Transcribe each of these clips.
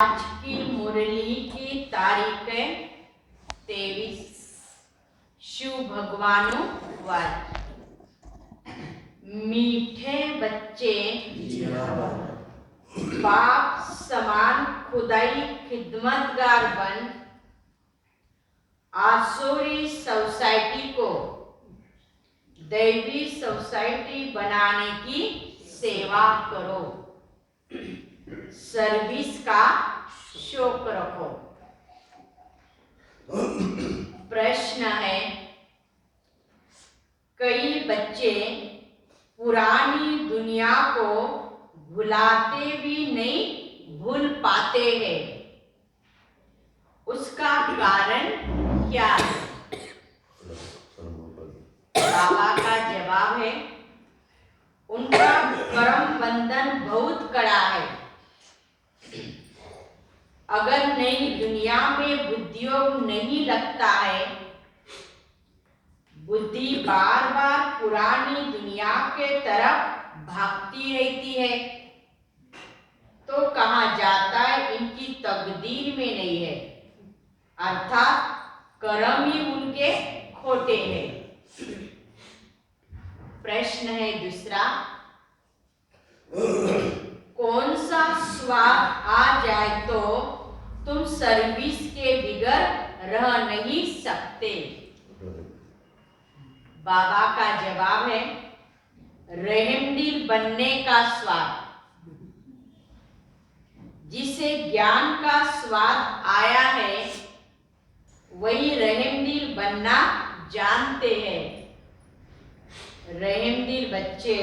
आज की मुरली की तारीख है 23। शिव भगवानु वार। मीठे बच्चे बाप समान खुदाई खिदमतगार बन आसुरी सोसाइटी को दैवी सोसाइटी बनाने की सेवा करो। सर्विस का शौक रखो। प्रश्न है, कई बच्चे पुरानी दुनिया को भुलाते भी नहीं भूल पाते हैं, उसका कारण क्या है? बाबा का जवाब है, उनका कर्म बंधन बहुत कड़ा है। अगर नई दुनिया में बुद्धियोग नहीं लगता है, बुद्धि बार बार पुरानी दुनिया के तरफ भागती रहती है, तो कहा जाता है इनकी तकदीर में नहीं है, अर्थात कर्म ही उनके खोटे हैं। प्रश्न है दूसरा, कौन सा स्वाद आ जाए तो तुम सर्विस के बिगर रह नहीं सकते? बाबा का जवाब है, रहमदिल बनने का स्वाद। जिसे ज्ञान का स्वाद आया है वही रहमदिल बनना जानते हैं। रहमदिल बच्चे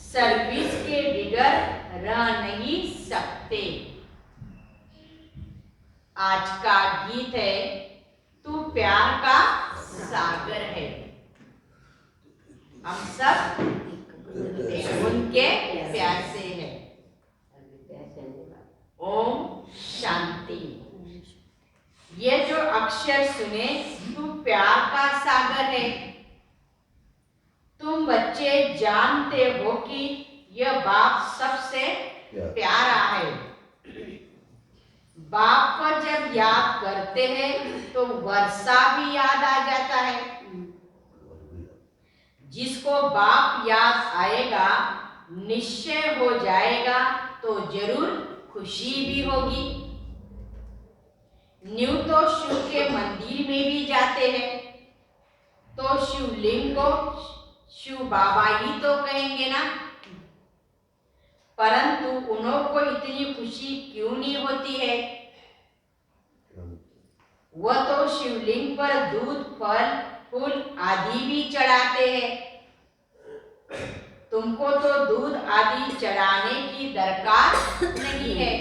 सर्विस के बिगर रह नहीं सकते। आज का गीत है, तू प्यार का सागर है। हम सब उनके प्यासे हैं। ओम शांति। ये जो अक्षर सुने, तू प्यार का सागर है, तुम बच्चे जानते हो कि यह बाप सबसे प्यारा है। बाप को जब याद करते हैं तो वर्षा भी याद आ जाता है। जिसको बाप याद आएगा, निश्चय हो जाएगा तो जरूर खुशी भी होगी। न्यू तो शिव के मंदिर में भी जाते हैं, तो शिवलिंग को शिव बाबा ही तो कहेंगे ना। परंतु उन्हों को इतनी खुशी क्यों नहीं होती है? वह तो शिवलिंग पर दूध, फल, फूल आदि भी चढ़ाते हैं। तुमको तो दूध आदि चढ़ाने की दरकार नहीं है।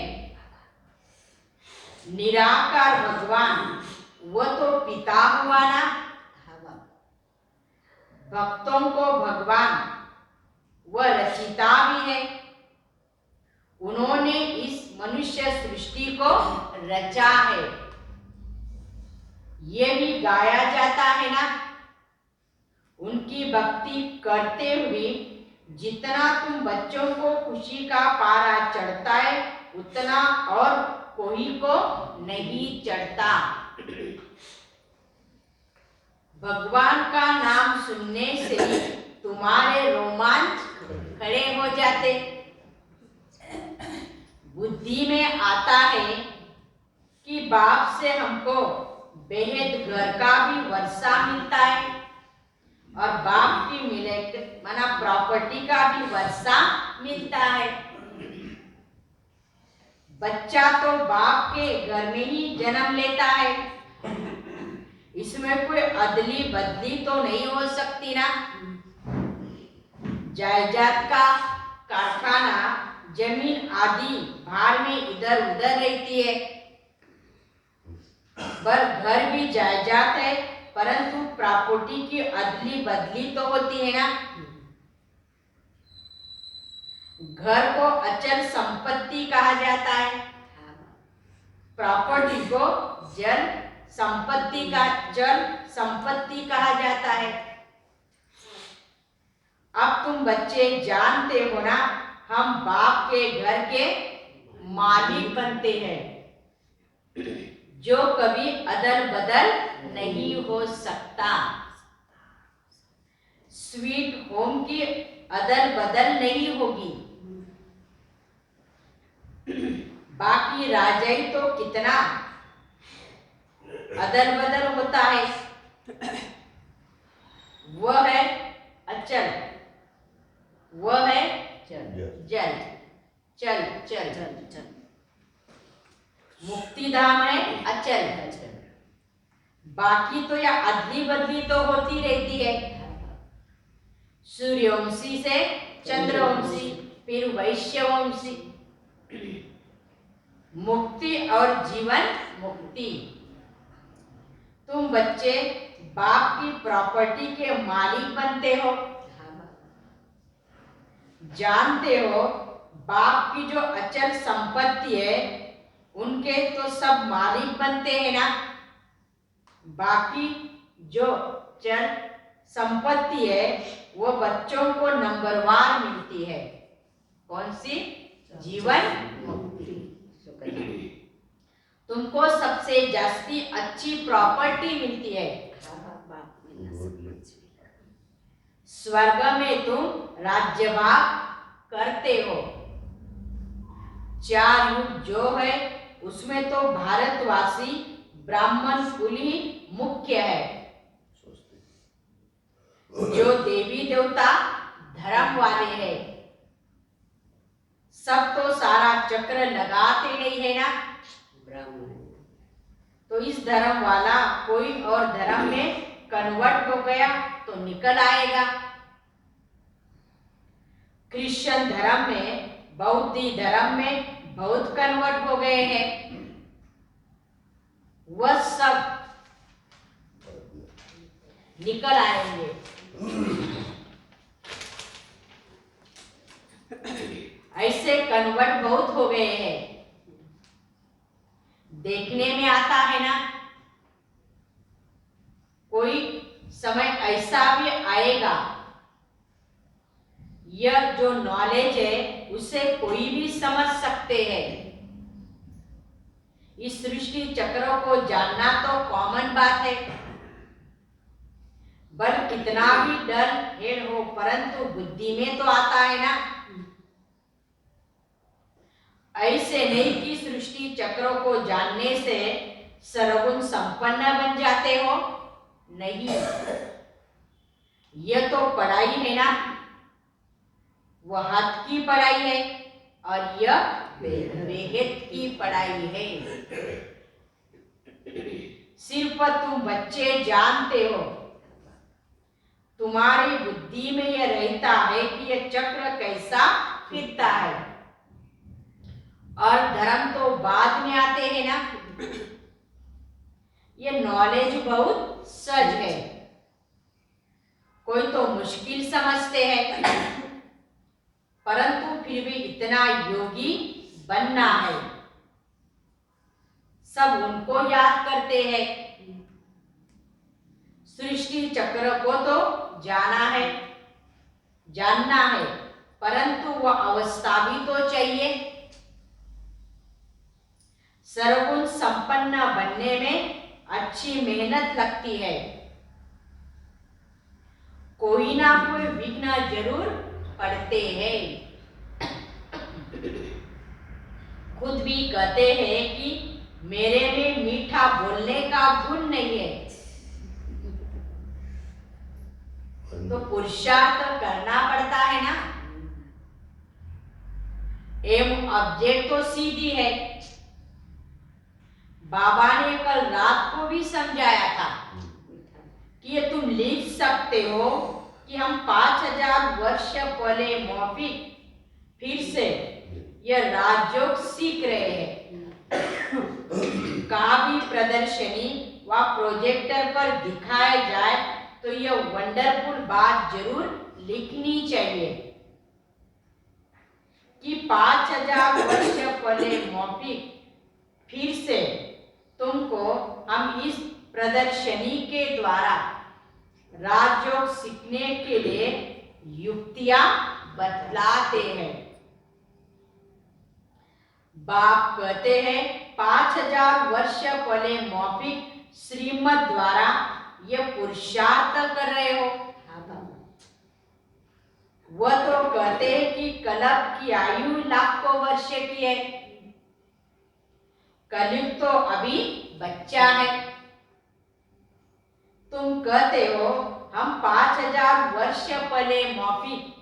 निराकार भगवान वह तो पिता हुआ ना। भक्तों को भगवान वह रचिता भी है। उन्होंने इस मनुष्य सृष्टि को रचा है। ये भी गाया जाता है ना। उनकी भक्ति करते हुए जितना तुम बच्चों को खुशी का पारा चढ़ता है, उतना और कोई को नहीं चढ़ता। भगवान का नाम सुनने से तुम्हारे रोमांच खड़े हो जाते। बुद्धि में आता है कि बाप से हमको बेहद घर का भी वर्षा मिलता है और बाप की मिले माना प्रॉपर्टी का भी वर्षा मिलता है। बच्चा तो बाप के घर में ही जन्म लेता है, इसमें कोई अदली बदली तो नहीं हो सकती ना। जायदाद का कारखाना, जमीन आदि भाड़ में इधर उधर रहती है, पर घर भी जायदाद है, परंतु प्रॉपर्टी की अदली बदली तो होती है ना। घर को अचल संपत्ति कहा जाता है, प्रॉपर्टी को जल संपत्ति का जल संपत्ति कहा जाता है। अब तुम बच्चे जानते हो ना, हम बाप के घर के मालिक बनते हैं, जो कभी अदल बदल नहीं हो सकता। स्वीट होम की अदल बदल नहीं होगी। बाकी राजाई तो कितना अदल बदल होता है, वह है अचल, वह है जल, चल चल चल। मुक्ति धाम है अचल। बाकी तो या अदली बदली तो होती रहती है, सूर्यवंशी से चंद्रवंशी, फिर वैश्यवंशी। मुक्ति और जीवन मुक्ति। तुम बच्चे बाप की प्रॉपर्टी के मालिक बनते हो, जानते हो बाप की जो अचल संपत्ति है उनके तो सब मालिक बनते हैं ना। बाकी जो चल संपत्ति है वो बच्चों को नंबरवार मिलती है। कौन सी? जीवन मुक्ति। तुमको सबसे जास्ती अच्छी प्रॉपर्टी मिलती है। स्वर्ग में तुम राज्यभाग करते हो। 4 युग जो है उसमें तो भारतवासी ब्राह्मण कुल ही मुख्य है। जो देवी देवता धर्म वाले हैं, सब तो सारा चक्र लगाते नहीं है ना। तो इस धर्म वाला कोई और धर्म में कन्वर्ट हो गया तो निकल आएगा। क्रिश्चियन धर्म में, बौद्धी धर्म में बहुत कन्वर्ट हो गए हैं, वह सब निकल आएंगे। ऐसे कन्वर्ट बहुत हो गए हैं। देखने में आता है ना, कोई समय ऐसा भी आएगा, यह जो नॉलेज है उसे कोई भी समझ सकते हैं। इस सृष्टि चक्रों को जानना तो कॉमन बात है, बल कितना भी डर हेड हो परंतु बुद्धि में तो आता है ना। ऐसे नहीं कि सृष्टि चक्रों को जानने से सर्वगुण संपन्न बन जाते हो, नहीं। यह तो पढ़ाई है ना, वह हाथ की पढ़ाई है और यह बेहद की पढ़ाई है। सिर्फ तुम बच्चे जानते हो, तुम्हारी बुद्धि में यह रहता है कि यह चक्र कैसा फिरता है, और धर्म तो बाद में आते हैं ना। ये नॉलेज बहुत सहज है, कोई तो मुश्किल समझते हैं, परंतु फिर भी इतना योगी बनना है। सब उनको याद करते हैं। सृष्टि चक्र को तो जानना है, परंतु वह अवस्था भी तो चाहिए। सर्वगुण संपन्न बनने में अच्छी मेहनत लगती है, कोई ना कोई विघ्न जरूर पड़ते हैं। खुद भी कहते हैं कि मेरे में मीठा बोलने का गुण नहीं है, तो पुरुषार्थ करना पड़ता है ना। एम ऑब्जेक्ट तो सीधी है। बाबा ने कल रात को भी समझाया था कि ये तुम लिख सकते हो कि हम 5000 वर्ष पहले मौखिक फिर से यह राजयोग सीख रहे हैं। कहाँ भी प्रदर्शनी व प्रोजेक्टर पर दिखाया जाए तो यह वंडरफुल बात जरूर लिखनी चाहिए कि 5000 वर्ष पहले मौखिक फिर से तुमको हम इस प्रदर्शनी के द्वारा राजयोग सीखने के लिए युक्तियां बतलाते हैं। बाप कहते हैं 5000 वर्ष पहले मौखिक श्रीमत द्वारा ये पुरुषार्थ कर रहे हो। वह तो कहते हैं कि कल्प की आयु लाखों वर्ष की है, कलयुग तो अभी बच्चा है। तुम कहते हो हम 5000 वर्ष पहले मौखिक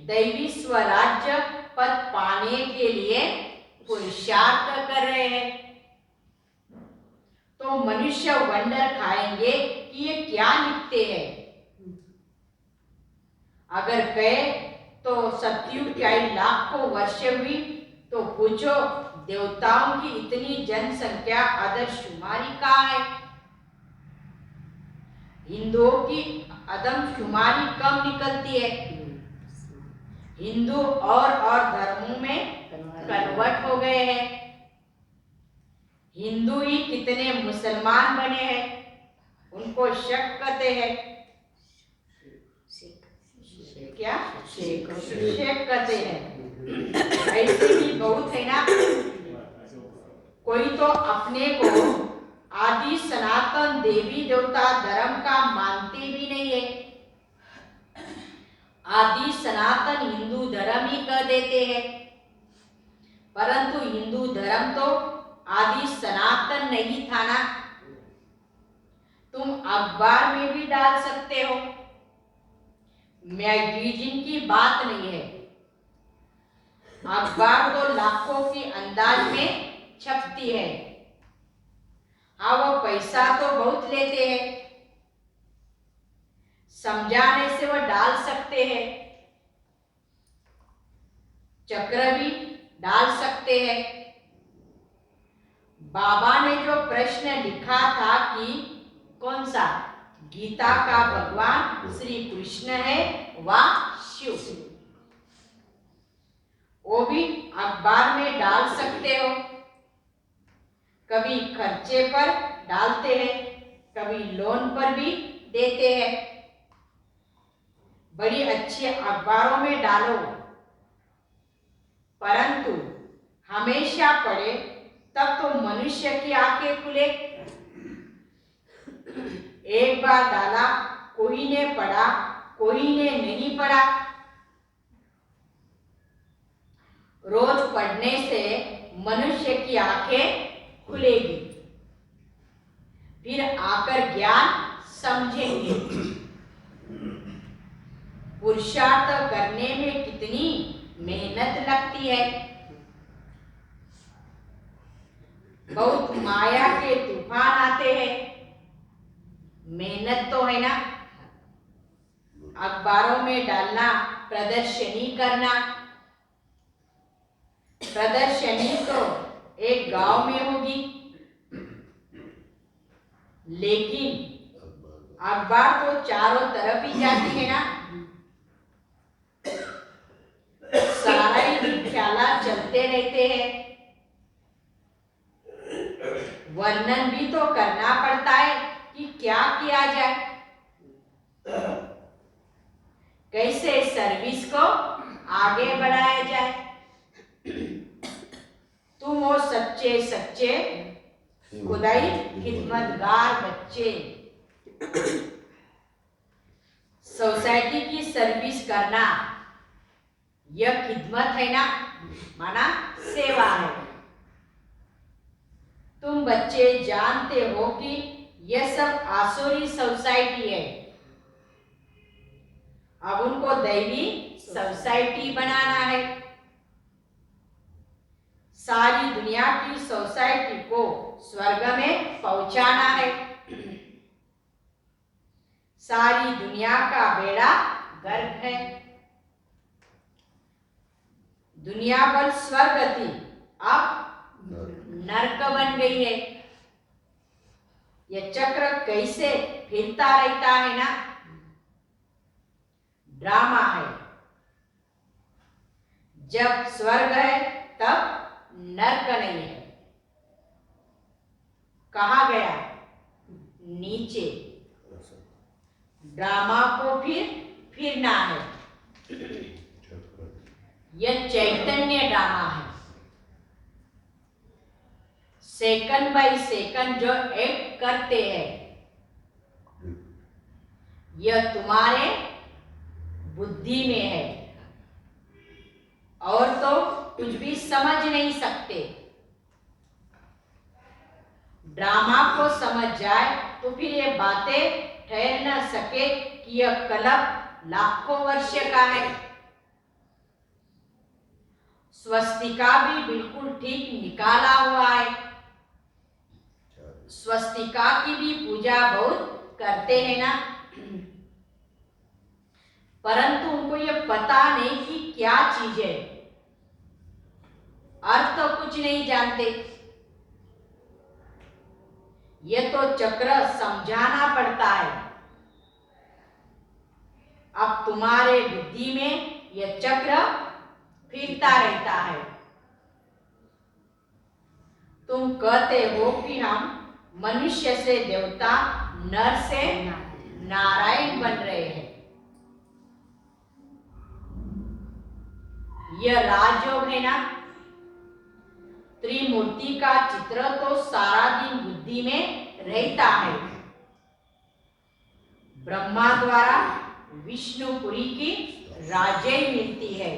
दैवी स्वराज्य पद पाने के लिए पुरुषार्थ कर रहे हैं। तो मनुष्य वंडर खाएंगे कि ये क्या लिखते हैं। अगर कहे तो सतयुग की आयु लाखों वर्ष हुई, तो पूछो देवताओं की इतनी जनसंख्या आदमशुमारी कहाँ है। हिंदुओं की आदमशुमारी कम निकलती है। हिंदू और धर्मों में कन्वर्ट हो गए हैं। हिंदू ही कितने मुसलमान बने हैं, उनको शक कहते हैं। क्या शेख कहते हैं। ऐसे भी बहुत है ना। कोई तो अपने को आदि सनातन देवी देवता धर्म का मानते भी नहीं है, आदि सनातन हिंदू धर्म ही कह देते हैं। परंतु हिंदू धर्म तो आदि सनातन नहीं था ना। तुम अखबार में भी डाल सकते हो, मैगजीन की बात नहीं है। अखबार तो लाखों की अंदाज में छपती है। हाँ, वो पैसा तो बहुत लेते हैं, समझाने से वो डाल सकते हैं, चक्र भी डाल सकते हैं। बाबा ने जो प्रश्न लिखा था कि कौन सा गीता का भगवान श्री कृष्ण है व शिव, वो भी अखबार में डाल सकते हो। कभी खर्चे पर डालते हैं, कभी लोन पर भी देते हैं। बड़ी अच्छी अखबारों में डालो, परंतु हमेशा पढ़े, तब तो मनुष्य की आंखें खुले। एक बार डाला, कोई ने पढ़ा, कोई ने नहीं पढ़ा। रोज पढ़ने से मनुष्य की आंखें खुलेगी, फिर आकर ज्ञान समझेंगे। पुरुषार्थ करने में कितनी मेहनत लगती है। बहुत माया के तूफान आते हैं, मेहनत तो है ना। अखबारों में डालना, प्रदर्शनी करना। प्रदर्शनी तो एक गांव में होगी, लेकिन अखबार तो चारों तरफ ही जाती है ना। सारा ही ख्याला चलते रहते हैं। वर्णन भी तो करना पड़ता है कि क्या किया जाए, कैसे सर्विस को आगे बढ़ाया जाए। तुम हो सच्चे सच्चे खुदाई खिदमतगार बच्चे। सोसाइटी की सर्विस करना यह खिदमत है ना, माना सेवा है। तुम बच्चे जानते हो कि यह सब आसुरी सोसाइटी है। अब उनको दैवी सोसाइटी बनाना है। सारी दुनिया की सोसाइटी को स्वर्ग में पहुंचाना है। सारी दुनिया का बेड़ा गर्क है। दुनिया बल स्वर्ग थी, अब नरक बन गई है। यह चक्र कैसे फिरता रहता है ना, ड्रामा है। जब स्वर्ग है तब नरक नहीं है। कहाँ गया? नीचे। ड्रामा को फिर फिरना है। यह चैतन्य ड्रामा है। सेकंड बाय सेकंड जो एक्ट करते हैं, यह तुम्हारे बुद्धि में है और तो कुछ भी समझ नहीं सकते। ड्रामा को समझ जाए तो फिर ये बातें ठहर न सके कि यह कल्प लाखों वर्ष का है। स्वस्तिका भी बिल्कुल ठीक निकाला हुआ है। स्वस्तिका की भी पूजा बहुत करते हैं ना, परंतु उनको ये पता नहीं कि क्या चीज है, अर्थ तो कुछ नहीं जानते। ये तो चक्र समझाना पड़ता है। अब तुम्हारे बुद्धि में यह चक्र फिरता रहता है। तुम कहते हो कि हम मनुष्य से देवता, नर से नारायण बन रहे हैं। यह राजयोग है ना। त्रिमूर्ति का चित्र तो सारा दिन बुद्धि में रहता है। ब्रह्मा द्वारा विष्णुपुरी की राजय मिलती है।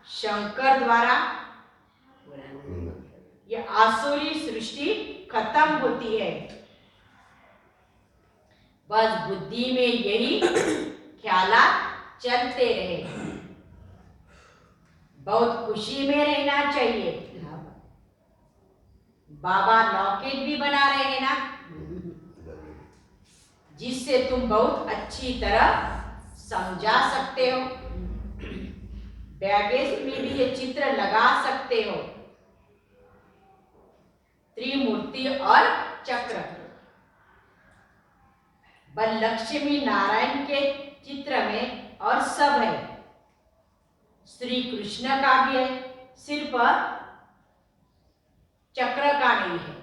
शंकर द्वारा यह आसुरी सृष्टि खत्म होती है। बस बुद्धि में यही ख्यालात चलते रहे। बहुत खुशी में रहना चाहिए। बाबा लॉकेट भी बना रहे हैं ना, जिससे तुम बहुत अच्छी तरह समझा सकते हो। बैगेज में भी ये चित्र लगा सकते हो, त्रिमूर्ति और चक्र। बल लक्ष्मी नारायण के चित्र में और सब है। श्री कृष्ण का भी है, सिर्फ चक्र का नहीं है।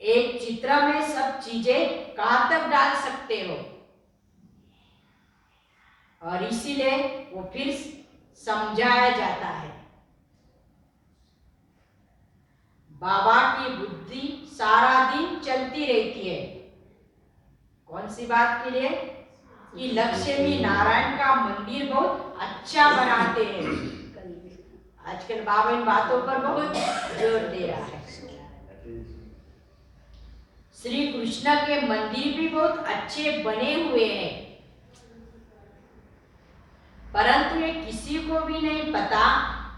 एक चित्र में सब चीजें कहां तक डाल सकते हो, और इसीलिए वो फिर समझाया जाता है। बाबा की बुद्धि सारा दिन चलती रहती है। कौन सी बात के लिए? कि लक्ष्मी नारायण का मंदिर बहुत अच्छा बनाते हैं। आजकल बाबा इन बातों पर बहुत जोर दे रहा है। श्री कृष्ण के मंदिर भी बहुत अच्छे बने हुए हैं, परंतु ये किसी को भी नहीं पता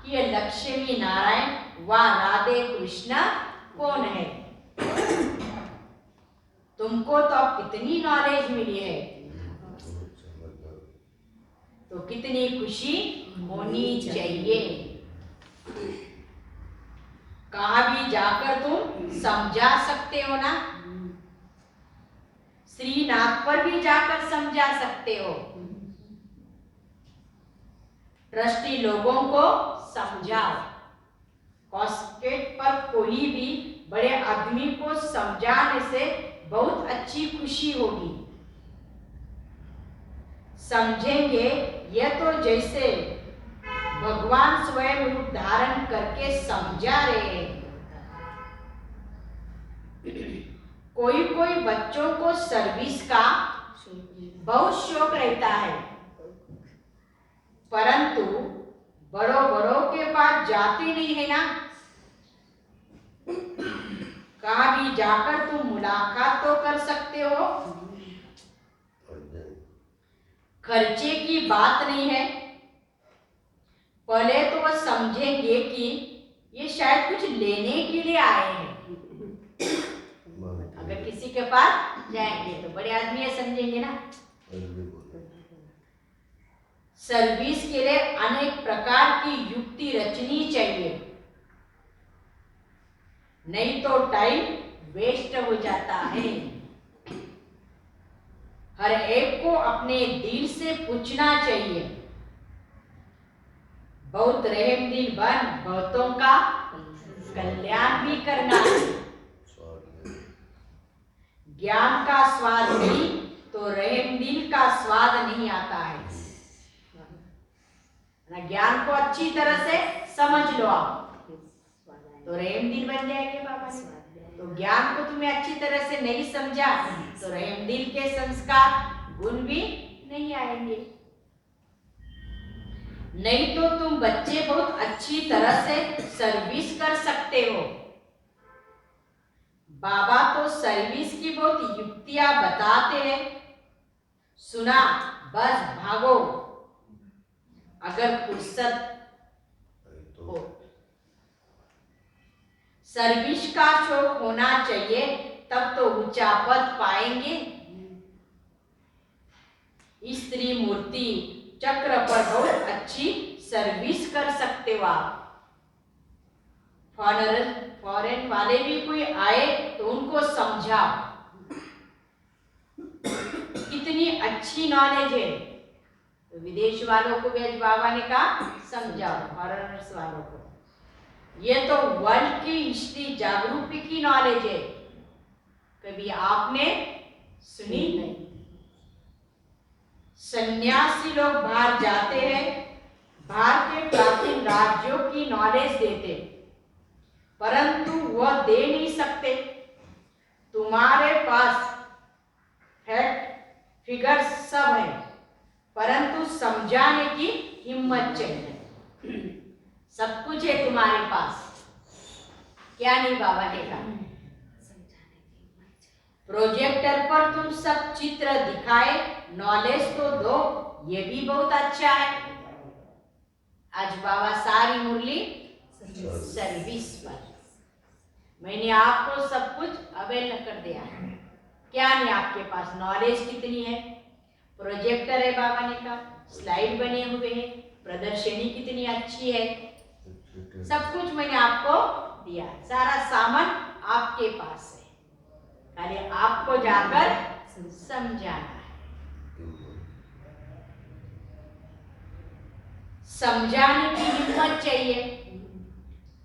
कि ये लक्ष्मी नारायण व राधे कृष्ण कौन है। तुमको तो अब कितनी नॉलेज मिली है, तो कितनी खुशी होनी चाहिए। कहाँ भी जाकर तुम समझा सकते हो ना। श्रीनाथ पर भी जाकर समझा सकते हो। ट्रस्टी लोगों को समझाओ। कॉस्केट पर कोई भी बड़े आदमी को समझाने से बहुत अच्छी खुशी होगी। समझेंगे ये तो जैसे भगवान स्वयं रूप धारण करके समझा रहे हैं। कोई कोई बच्चों को सर्विस का बहुत शौक रहता है, परंतु बड़ों बड़ों के पास जाते नहीं है ना। कहाँ भी जाकर तुम मुलाकात तो कर सकते हो। खर्चे की बात नहीं है। पहले तो वह समझेंगे कि ये शायद कुछ लेने के लिए आए हैं। अगर किसी के पास जाएंगे तो बड़े आदमी है समझेंगे ना। सर्विस के लिए अनेक प्रकार की युक्ति रचनी चाहिए, नहीं तो टाइम वेस्ट हो जाता है। हर एक को अपने दिल से पूछना चाहिए। बहुत रहम दिल बन बहुतों का कल्याण भी करना है। ज्ञान का स्वाद भी तो रहमदिल का स्वाद नहीं आता है। ना ज्ञान को अच्छी तरह से समझ लो आप तो रहमदिल बन जाएंगे बाबा ने। तो ज्ञान को तुम्हें अच्छी तरह से नहीं समझा तो रहमदिल के संस्कार गुण भी नहीं आएंगे। नहीं तो तुम बच्चे बहुत अच्छी तरह से सर्विस कर सकते हो। बाबा तो सर्विस की बहुत युक्तियां बताते हैं, सुना बस भागो अगर फुर्सत हो। सर्विस का शौक होना चाहिए तब तो ऊंचा पद पाएंगे। स्त्री मूर्ति चक्र पर बहुत अच्छी सर्विस कर सकते हो आप। फॉरेन वाले भी कोई आए तो उनको समझाओ, कितनी अच्छी नॉलेज है। तो विदेश वालों को भी आज बाबा ने कहा समझाओ, फॉरेनर्स वालों को। ये तो वर्ल्ड की हिस्ट्री जागरूक की नॉलेज है, कभी आपने सुनी नहीं। सन्यासी लोग बाहर जाते हैं, बाहर के प्राचीन राज्यों की नॉलेज देते, परंतु वह दे नहीं सकते। तुम्हारे पास फैक्ट फिगर सब है, परंतु समझाने की हिम्मत चाहिए। सब कुछ है तुम्हारे पास, क्या नहीं बाबा ने कहा। प्रोजेक्टर पर तुम सब चित्र दिखाए, नॉलेज तो दो, ये भी बहुत अच्छा है। आज बाबा सारी मुरली सर्विस पर, मैंने आपको सब कुछ अवेल कर दिया है। क्या नहीं आपके पास, नॉलेज कितनी है। प्रोजेक्टर है बाबा ने कहा, स्लाइड बने हुए हैं, प्रदर्शनी कितनी अच्छी है, सब कुछ मैंने आपको दिया, सारा सामान आपके पास है, खाली आपको जाकर समझाना है। समझाने की हिम्मत चाहिए।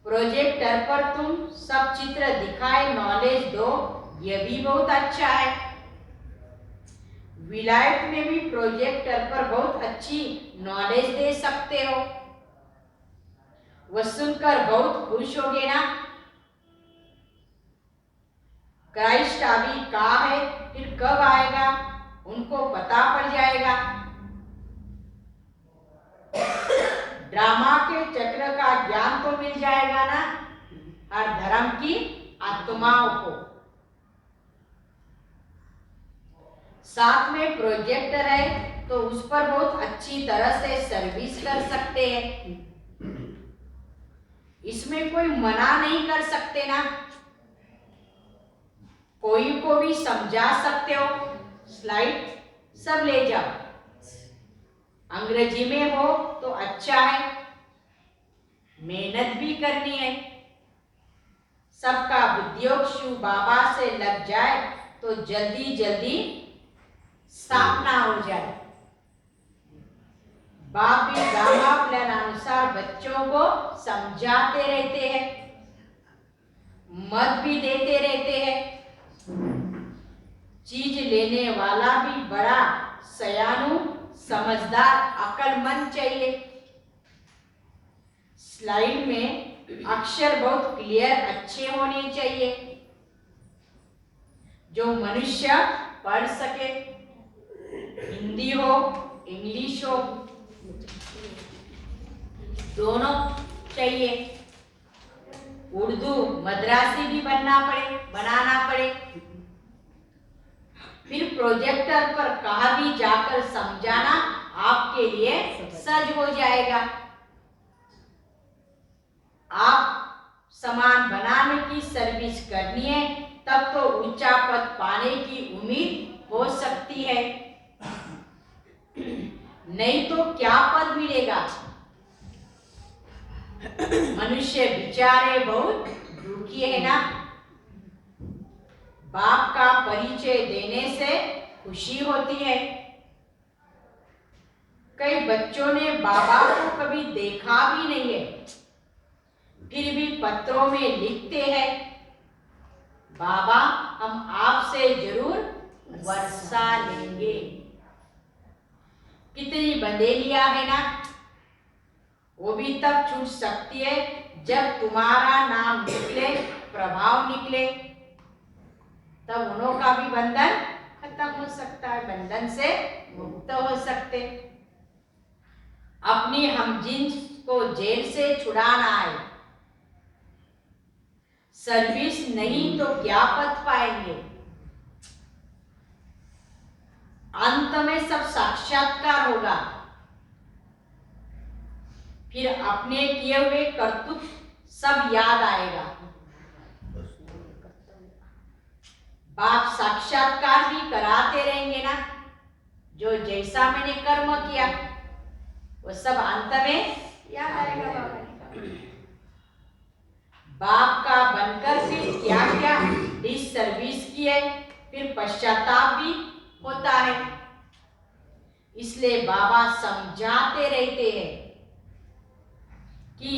प्रोजेक्टर पर तुम सब चित्र दिखाए, नॉलेज दो, ये भी बहुत अच्छा है। विलायत में भी प्रोजेक्टर पर बहुत अच्छी नॉलेज दे सकते हो। वह सुनकर बहुत खुश होगे ना। क्राइस्ट अभी कहाँ है, फिर कब आएगा, उनको पता पड़ जाएगा। ड्रामा के चक्र का ज्ञान तो मिल जाएगा ना हर धर्म की आत्माओं को। साथ में प्रोजेक्टर है तो उस पर बहुत अच्छी तरह से सर्विस कर सकते हैं। इसमें कोई मना नहीं कर सकते ना, कोई को भी समझा सकते हो। स्लाइड सब ले जाओ, अंग्रेजी में हो तो अच्छा है, मेहनत भी करनी है। सबका उद्योग शिव बाबा से लग जाए तो जल्दी जल्दी स्थापना हो जाए। बाप भी गामा प्लान अनुसार बच्चों को समझाते रहते हैं, मत भी देते रहते हैं। चीज लेने वाला भी बड़ा सयानु समझदार अक्लमंद चाहिए। स्लाइड में अक्षर बहुत क्लियर अच्छे होने चाहिए, जो मनुष्य पढ़ सके। हिंदी हो इंग्लिश हो दोनों चाहिए। उर्दू मद्रासी भी बनाना पड़े। फिर प्रोजेक्टर पर कहाँ भी जाकर समझाना आपके लिए सहज हो जाएगा। आप सामान बनाने की सर्विस करनी है तब तो ऊंचा पद पाने की उम्मीद हो सकती है, नहीं तो क्या पद मिलेगा। मनुष्य बेचारे बहुत दुखी है ना। बाप का परिचय देने से खुशी होती है। कई बच्चों ने बाबा को कभी देखा भी नहीं है, फिर भी पत्रों में लिखते हैं, बाबा हम आपसे जरूर वर्षा लेंगे। कितनी बंदेलियां है ना, वो भी तब छूट सकती है जब तुम्हारा नाम निकले, प्रभाव निकले, तब उन्हों का भी बंधन खत्म हो सकता है, बंधन से मुक्त हो सकते। अपनी हमजिन्स को जेल से छुड़ाना है। सर्विस नहीं तो क्या पद पाएंगे? अंत में सब साक्षात्कार होगा। फिर अपने किए हुए कर्तव्य सब याद आएगा। बाप साक्षात्कार भी कराते रहेंगे ना, जो जैसा मैंने कर्म किया वो सब अंत में याद आएगा। बाप का बनकर फिर क्या क्या डिसर्विस की है, फिर पश्चाताप भी होता है। इसलिए बाबा समझाते रहते हैं कि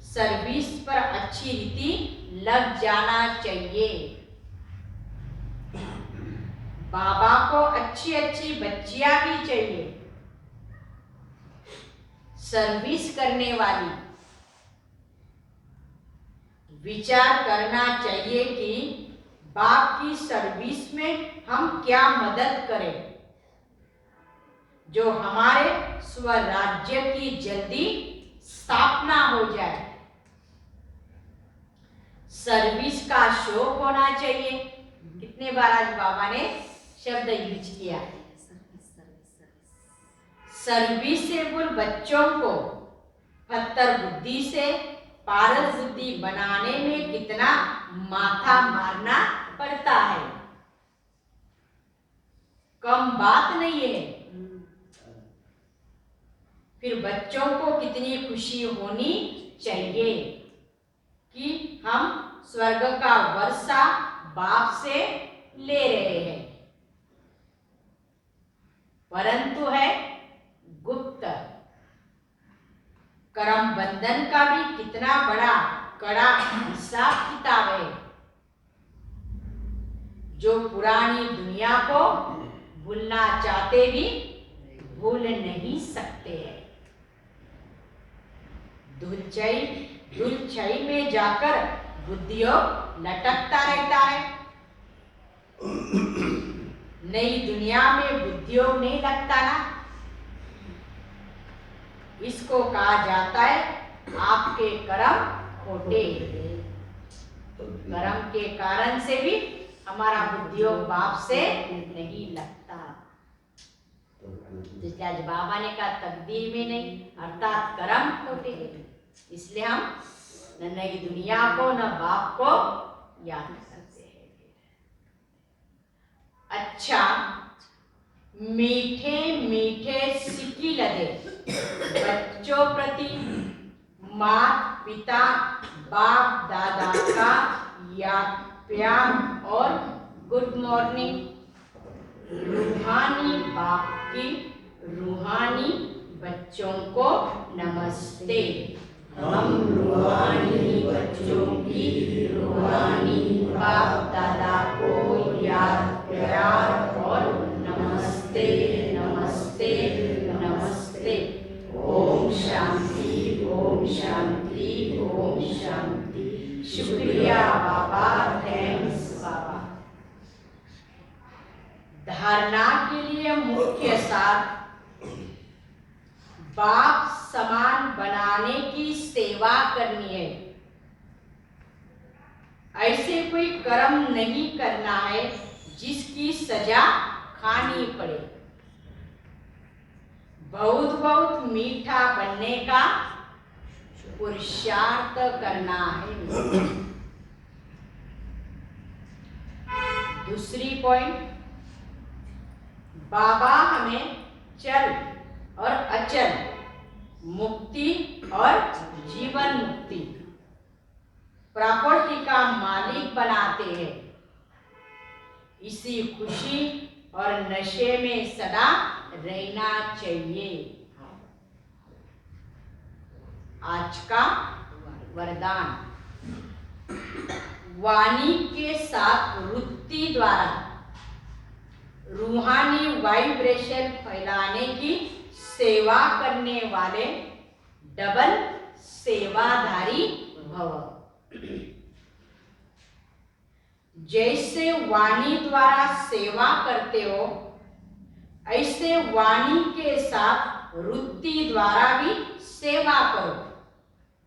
सर्विस पर अच्छी रीति लग जाना चाहिए। बाबा को अच्छी अच्छी बच्चियां भी चाहिए, सर्विस करने वाली। विचार करना चाहिए कि बाप की सर्विस में हम क्या मदद करें, जो हमारे स्वराज्य की जल्दी स्थापना हो जाए। सर्विस का शौक होना चाहिए। कितने बार आज बाबा ने शब्द यूज किया। सर्विसेबल बच्चों को पत्थर बुद्धि से पारस बुद्धि बनाने में कितना माथा मारना पड़ता है, कम बात नहीं है। फिर बच्चों को कितनी खुशी होनी चाहिए कि हम स्वर्ग का वर्षा बाप से ले रहे हैं, परंतु है गुप्त। कर्म बंधन का भी कितना बड़ा कड़ा हिसाब किताब है, जो पुरानी दुनिया को भूलना चाहते भी भूल नहीं सकते हैं। धुलछई में जाकर बुद्धियोग लटकता रहता है। नई दुनिया में बुद्धियोग नहीं लगता ना, इसको कहा जाता है आपके कर्म खोटे। कर्म के कारण से भी हमारा बुद्धियोग बाप से नहीं लगता। जिसलिए आज बाबा ने कहा तकदीर में नहीं, अर्थात कर्म खोटे हैं। इसलिए हम न नई दुनिया को न बाप को याद करते हैं। अच्छा, मीठे मीठे सिक्की लगे बच्चों प्रति माता पिता बाप दादा का याद प्यार और गुड मॉर्निंग। रूहानी बाप की रूहानी बच्चों को नमस्ते। हम रूहानी बच्चों की रूहानी बाप दादा को याद प्यार और नमस्ते नमस्ते नमस्ते। ओम शांति ओम शांति ओम शांति। शुक्रिया बाबा, थैंक्स बाबा। धारणा के लिए मुख्य सार बाप समान बनाने की सेवा करनी है। ऐसे कोई कर्म नहीं करना है जिसकी सजा खानी पड़े। बहुत बहुत मीठा बनने का पुरुषार्थ करना है। दूसरी पॉइंट, बाबा हमें चल और अचल मुक्ति और जीवन मुक्ति प्रॉपर्टी का मालिक बनाते हैं। इसी खुशी और नशे में सदा रहना चाहिए। आज का वरदान, वाणी के साथ वृत्ति द्वारा रूहानी वाइब्रेशन फैलाने की सेवा करने वाले डबल सेवाधारी भव। जैसे वाणी द्वारा सेवा करते हो, ऐसे वाणी के साथ वृत्ति द्वारा भी सेवा करो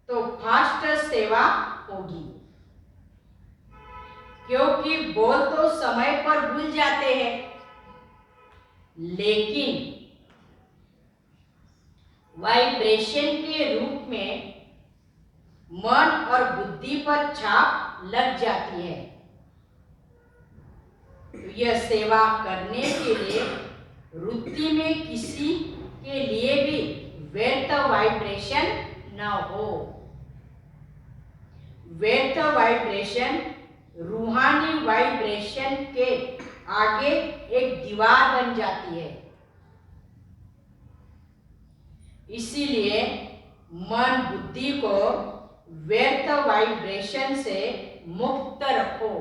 तो फास्ट सेवा होगी। क्योंकि बोल तो समय पर भूल जाते हैं, लेकिन वाइब्रेशन के रूप में मन और बुद्धि पर छाप लग जाती है। यह सेवा करने के लिए वृत्ति में किसी के लिए भी व्यर्थ वाइब्रेशन न हो। व्यर्थ वाइब्रेशन रूहानी वाइब्रेशन के आगे एक दीवार बन जाती है। इसीलिए मन बुद्धि को व्यर्थ वाइब्रेशन से मुक्त रखो,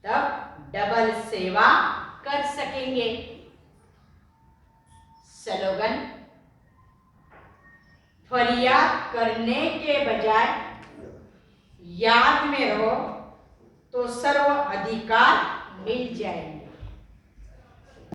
तब डबल सेवा कर सकेंगे। स्लोगन, फरियाद करने के बजाय याद में रहो तो सर्व अधिकार मिल जाएगा।